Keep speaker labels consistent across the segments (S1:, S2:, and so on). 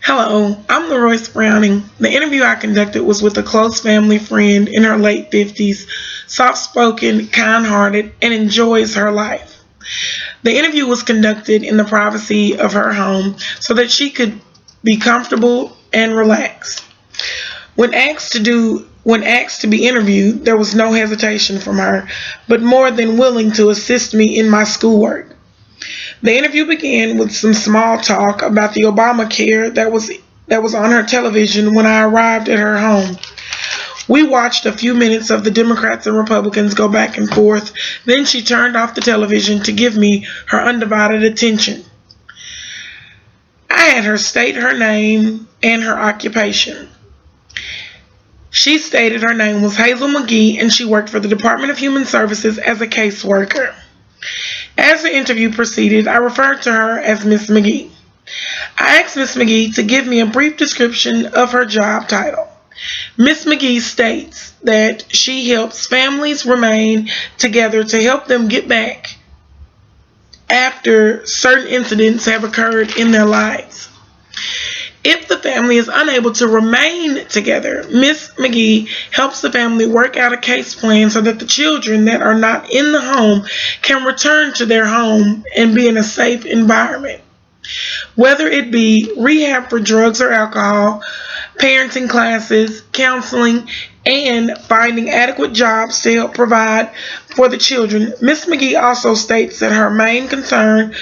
S1: Hello, I'm LaRoyce Browning. The interview I conducted was with a close family friend in her late 50s, soft-spoken, kind-hearted, and enjoys her life. The interview was conducted in the privacy of her home so that she could be comfortable and relaxed. When asked to be interviewed, there was no hesitation from her, but more than willing to assist me in my schoolwork. The interview began with some small talk about the Obamacare that was on her television when I arrived at her home. We watched a few minutes of the Democrats and Republicans go back and forth, then she turned off the television to give me her undivided attention. I had her state her name and her occupation. She stated her name was Hazel McGee and she worked for the Department of Human Services as a caseworker. As the interview proceeded, I referred to her as Miss McGee. I asked Miss McGee to give me a brief description of her job title. Miss McGee states that she helps families remain together to help them get back after certain incidents have occurred in their lives. If the family is unable to remain together, Miss McGee helps the family work out a case plan so that the children that are not in the home can return to their home and be in a safe environment. Whether it be rehab for drugs or alcohol, parenting classes, counseling, and finding adequate jobs to help provide for the children, Miss McGee also states that her main concern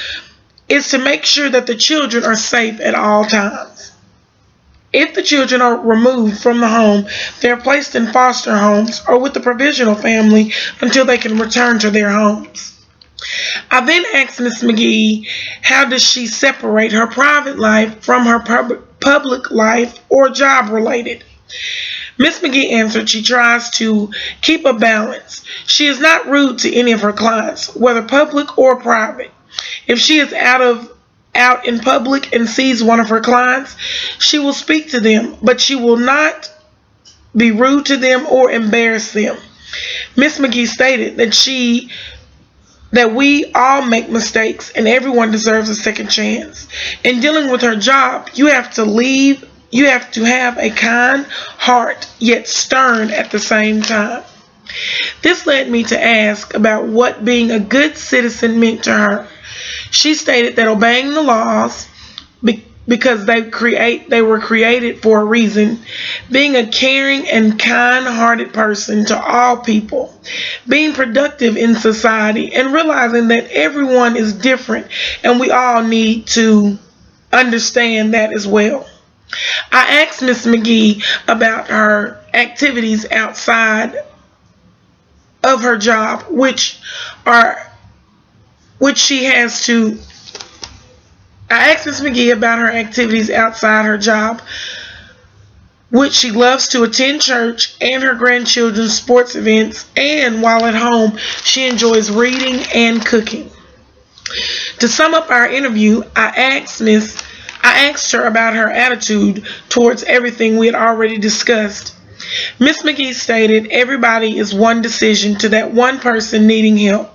S1: is to make sure that the children are safe at all times. If the children are removed from the home, they are placed in foster homes or with the provisional family until they can return to their homes. I then asked Miss McGee, how does she separate her private life from her public life or job related? Miss McGee answered she tries to keep a balance. She is not rude to any of her clients, whether public or private. If she is out in public and sees one of her clients, she will speak to them, but she will not be rude to them or embarrass them. Miss McGee stated that we all make mistakes and everyone deserves a second chance. In dealing with her job, you have to have a kind heart, yet stern at the same time. This led me to ask about what being a good citizen meant to her. She stated that obeying the laws, because they were created for a reason, being a caring and kind-hearted person to all people, being productive in society, and realizing that everyone is different and we all need to understand that as well. I asked Miss McGee about her activities outside of her job, which she has to. I asked Ms. McGee about her activities outside her job, which she loves to attend church and her grandchildren's sports events, and while at home, she enjoys reading and cooking. To sum up our interview, I asked her about her attitude towards everything we had already discussed. Ms. McGee stated, everybody is one decision to that one person needing help.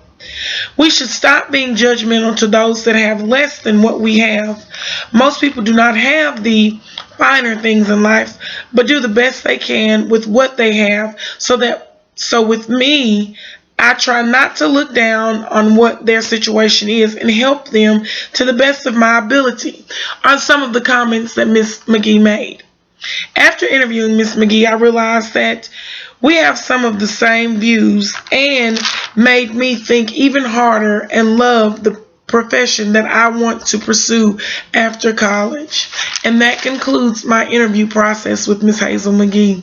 S1: We should stop being judgmental to those that have less than what we have. Most people do not have the finer things in life, but do the best they can with what they have. So with me, I try not to look down on what their situation is and help them to the best of my ability on some of the comments that Ms. McGee made. After interviewing Ms. McGee, I realized that we have some of the same views and made me think even harder and love the profession that I want to pursue after college. And that concludes my interview process with Ms. Hazel McGee.